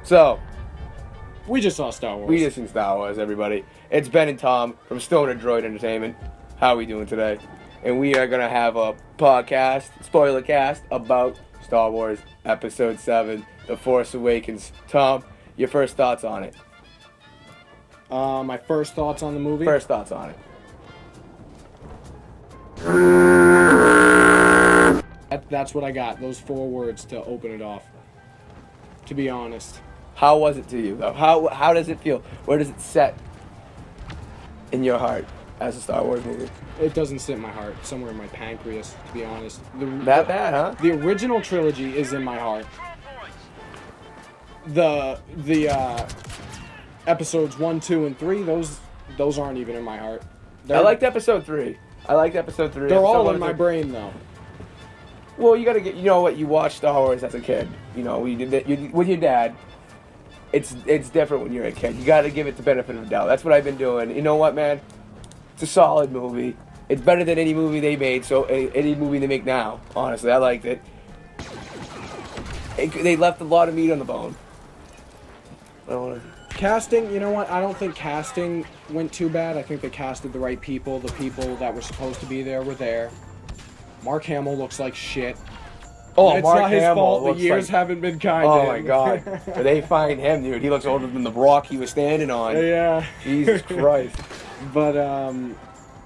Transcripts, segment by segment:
So, we just saw Star Wars. we just seen Star Wars, everybody. It's Ben and Tom from Stoner Droid Entertainment. How are we doing today? And we are going to have a podcast, spoiler cast, about Star Wars Episode VII, The Force Awakens. Tom, your first thoughts on it? My first thoughts on the movie? First thoughts on it. That's what I got. Those 4 words to open it off. To be honest. How was it to you, though? How does it feel? Where does it set in your heart as a Star Wars movie? It doesn't sit in my heart. Somewhere in my pancreas, to be honest. That bad, huh? The original trilogy is in my heart. The episodes 1, 2, and 3, those aren't even in my heart. I liked episode 3. They're all in my brain, though. Well, you gotta get. You know what? You watched Star Wars as a kid. You know, you did that with your dad. It's different when you're a kid. You gotta give it the benefit of the doubt. That's what I've been doing. You know what, man? It's a solid movie. It's better than any movie they made. So any movie they make now, honestly, I liked it. They left a lot of meat on the bone. I don't wanna... Casting, you know what? I don't think casting went too bad. I think they casted the right people. The people that were supposed to be there were there. Mark Hamill looks like shit. Oh, it's Mark not his Hamill fault. The years haven't been kind to Oh him. my god. They find him, dude. He looks older than the rock he was standing on. Yeah. Jesus Christ. But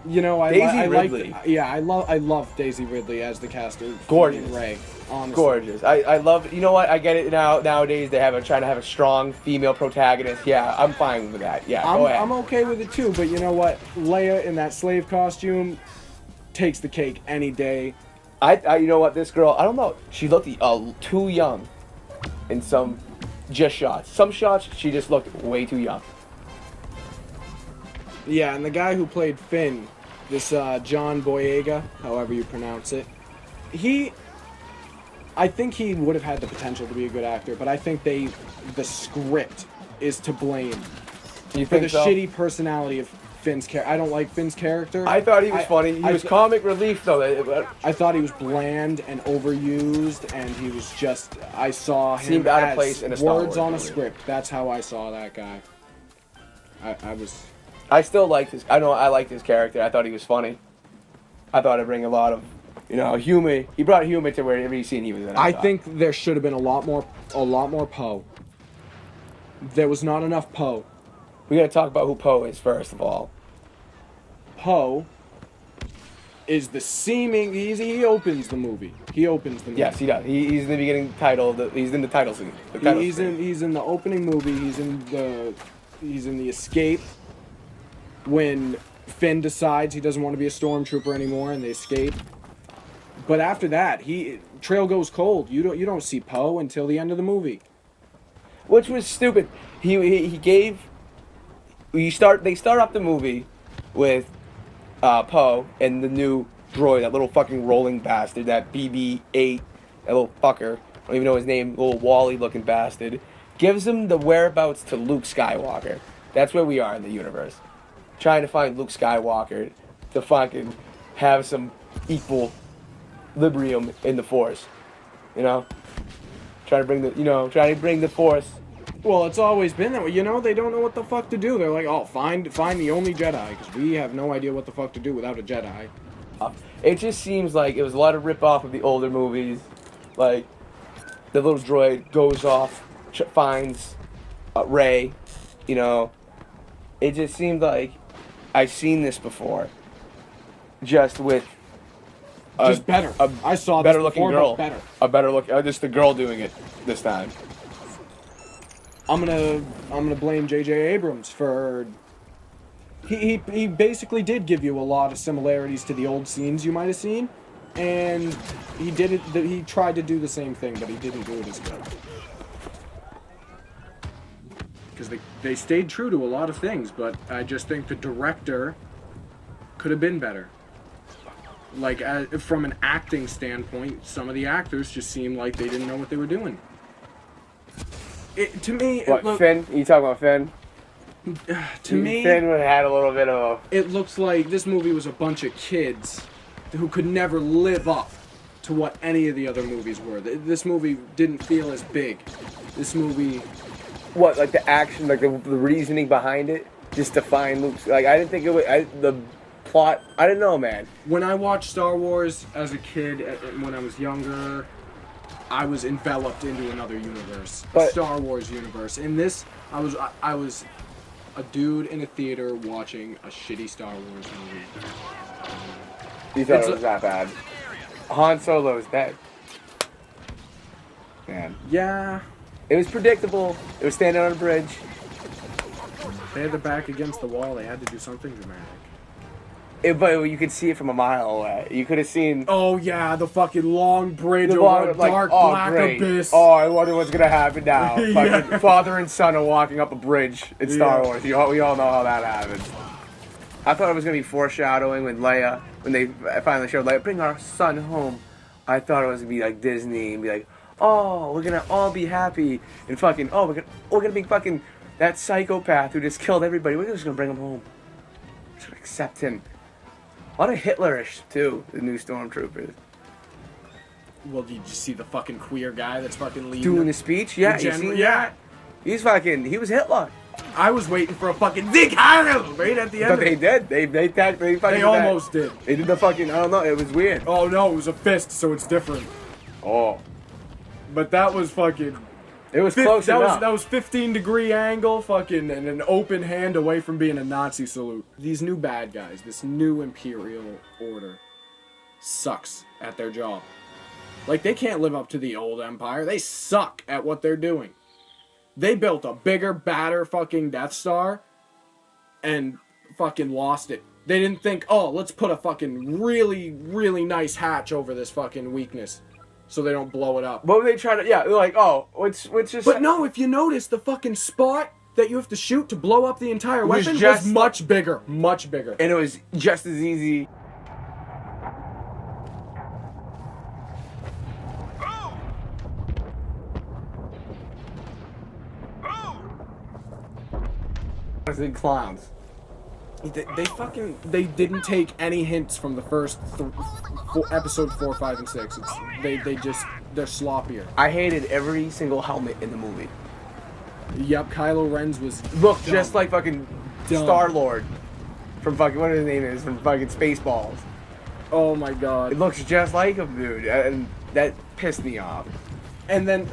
you know, Daisy Ridley. I love Daisy Ridley as the caster. Gorgeous. Rey, honestly. Gorgeous. I love. You know what? I get it now. Nowadays they trying to have a strong female protagonist. Yeah, I'm fine with that. Yeah, go ahead. I'm okay with it too. But you know what? Leia in that slave costume takes the cake any day. You know what? This girl, I don't know. She looked too young in some shots. Some shots, she just looked way too young. Yeah, and the guy who played Finn, this John Boyega, however you pronounce it, I think he would have had the potential to be a good actor, but I think the script is to blame for the shitty personality of Finn's character. I don't like Finn's character. I thought he was funny. He was comic relief, though. I thought he was bland and overused, and he was just. I saw him seemed out of as place in a Star words Wars on a movie. script. That's how I saw that guy. I still liked his. I liked his character. I thought he was funny. I thought it'd bring a lot of, humor. He brought humor to every scene he was in. I think there should have been a lot more Poe. There was not enough Poe. We gotta talk about who Poe is first of all. Poe is the seeming. He opens the movie. Yes, he does. He's in the beginning title. He's in the title scene. He's in the opening movie. He's in the escape when Finn decides he doesn't want to be a stormtrooper anymore, and they escape. But after that, trail goes cold. You don't see Poe until the end of the movie, which was stupid. They start off the movie with Poe and the new droid, that little fucking rolling bastard, that BB-8, that little fucker. I don't even know his name, little Wally-looking bastard. Gives him the whereabouts to Luke Skywalker. That's where we are in the universe. Trying to find Luke Skywalker to fucking have some equilibrium in the Force. Trying to bring the Force. Well, it's always been that way. They don't know what the fuck to do. They're like, oh, find the only Jedi, because we have no idea what the fuck to do without a Jedi. It just seems like it was a lot of rip-off of the older movies. Like, the little droid goes off, finds Rey, It just seemed like I've seen this before. Just with... just better. I saw this better-looking before, girl. but better. A better-looking... just the girl doing it this time. I'm gonna blame J.J. Abrams for. He basically did give you a lot of similarities to the old scenes you might have seen, and he did it. He tried to do the same thing, but he didn't do it as good. Because they stayed true to a lot of things, but I just think the director could have been better. Like from an acting standpoint, some of the actors just seemed like they didn't know what they were doing. To me, Finn? You talking about Finn? To me, Finn had a little bit of a... It looks like this movie was a bunch of kids who could never live up to what any of the other movies were. This movie didn't feel as big. This movie what, like the action, like the reasoning behind it, just to find Luke's. Like I didn't think it would. The plot. I didn't know, man. When I watched Star Wars as a kid, when I was younger, I was enveloped into another universe, Star Wars universe. In this, I was a dude in a theater watching a shitty Star Wars movie. You thought it was that bad? Han Solo is dead. Man. Yeah. It was predictable. It was standing on a bridge. They had their back against the wall. They had to do something dramatic. But you could see it from a mile away. You could have seen. Oh yeah, the fucking long bridge over a dark black abyss. Oh, I wonder what's gonna happen now. Fucking father and son are walking up a bridge in Star Wars. We all know how that happens. I thought it was gonna be foreshadowing with Leia when they finally showed Leia, bring our son home. I thought it was gonna be like Disney and be like, oh, we're gonna all be happy and fucking, oh, we're gonna be fucking that psychopath who just killed everybody. We're just gonna bring him home. We're just gonna accept him. A lot of Hitlerish too, the new stormtroopers. Well, did you see the fucking queer guy that's fucking leading doing the speech? Yeah, you see that? He was Hitler. I was waiting for a fucking Sieg Heil right at the end. But they did. They almost did. They did the fucking. I don't know. It was weird. Oh no, it was a fist, so it's different. Oh. But that was fucking. It was close enough. That was 15-degree angle, fucking, and an open hand away from being a Nazi salute. These new bad guys, this new Imperial Order, sucks at their job. Like, they can't live up to the old Empire. They suck at what they're doing. They built a bigger, badder fucking Death Star and fucking lost it. They didn't think, oh, let's put a fucking really, really nice hatch over this fucking weakness so they don't blow it up. What were they trying to... Yeah, they're like, oh, let's just... But no, if you notice, the fucking spot that you have to shoot to blow up the entire weapon was much bigger. Much bigger. And it was just as easy... Clowns. They didn't take any hints from the first episode 4, 5, and 6. They're sloppier. I hated every single helmet in the movie. Yep, Kylo Ren's was looked just like fucking Star-Lord from fucking what his name is from fucking Spaceballs. Oh my god. It looks just like him, dude, and that pissed me off. And then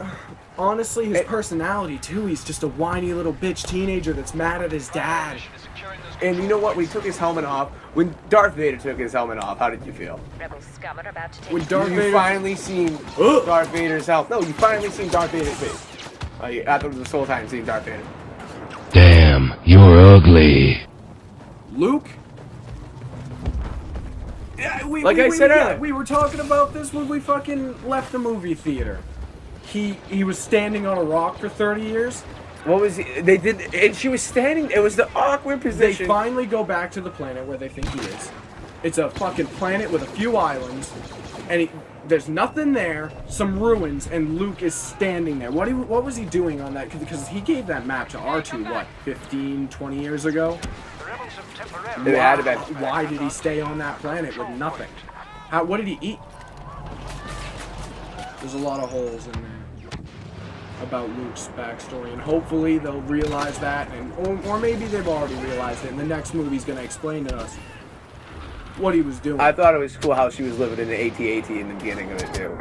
honestly, his personality too, he's just a whiny little bitch teenager that's mad at his dad. And you know what? When he took his helmet off, when Darth Vader took his helmet off, how did you feel? When you finally seen Darth Vader's helmet. No, you finally seen Darth Vader's face. Like, after this whole time seeing Darth Vader. Damn, you're ugly. Luke? Yeah, I said earlier. We were talking about this when we fucking left the movie theater. He was standing on a rock for 30 years. What was he? They did, and she was standing. It was the awkward position. They finally go back to the planet where they think he is. It's a fucking planet with a few islands, and there's nothing there. Some ruins, and Luke is standing there. What was he doing on that? Because he gave that map to R2, what, 15, 20 years ago? It had been. Why did he stay on that planet with nothing? What did he eat? There's a lot of holes in there about Luke's backstory, and hopefully they'll realize that, or maybe they've already realized it, and the next movie's gonna explain to us what he was doing. I thought it was cool how she was living in an AT-AT in the beginning of it too.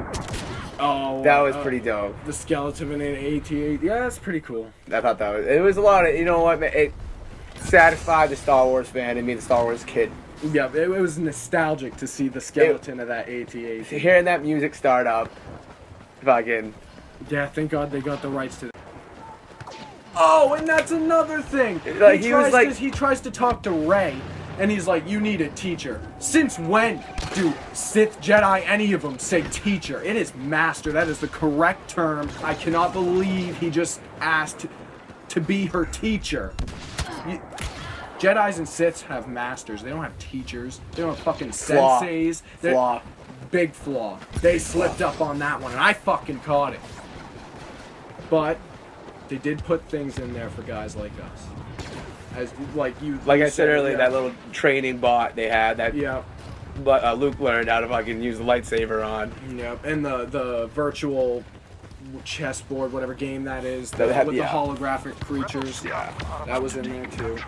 Oh, that was pretty dope. The skeleton in an AT-AT, yeah, that's pretty cool. I thought it was a lot of, you know what, it satisfied the Star Wars fan and me, the Star Wars kid. Yeah, it was nostalgic to see the skeleton of that AT-AT. Hearing that music start up, fucking... Yeah, thank God they got the rights to that. Oh, and that's another thing. He tries to talk to Rey, and he's like, "You need a teacher." Since when do Sith, Jedi, any of them say teacher? It is master. That is the correct term. I cannot believe he just asked to be her teacher. Jedis and Siths have masters. They don't have teachers. They don't have fucking senseis. Flaw. Big flaw. They slipped up on that one, and I fucking caught it. But they did put things in there for guys like us. As like I said earlier, that little training bot they had that Luke learned how to fucking use the lightsaber on. Yep, and the virtual chessboard, whatever game that is, That had- with yeah. the holographic creatures. Yeah. That was in there too.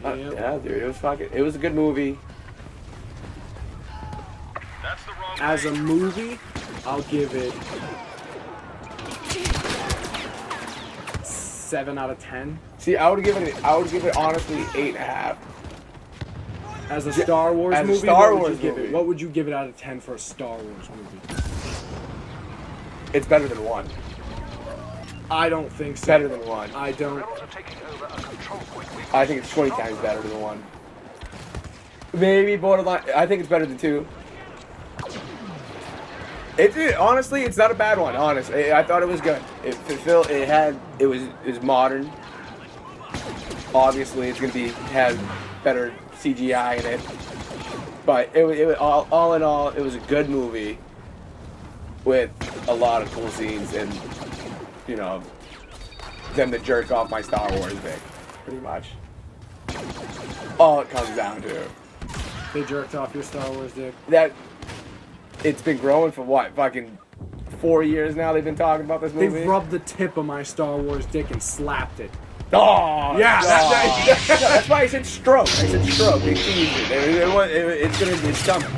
Yep. Yeah, dude, it was a good movie. As a movie, I'll give it 7 out of 10. See, I would give it honestly 8.5. As a Star Wars As a movie, Star what would Wars you give movie. it? What would you give it out of 10 for a Star Wars movie? It's better than 1. I don't think so. Better than 1. I don't. I think it's 20 times better than 1. Maybe borderline. I think it's better than 2. Honestly, it's not a bad one. Honestly, I thought it was good. It was modern. Obviously, it's gonna have better CGI in it. But all in all, it was a good movie with a lot of cool scenes and, you know, them to jerk off my Star Wars dick, pretty much. All it comes down to. They jerked off your Star Wars dick. That it's been growing for what, fucking 4 years now they've been talking about this movie? They've rubbed the tip of my Star Wars dick and slapped it. Oh! Yeah, that's why I said stroke. I said stroke. It's coming.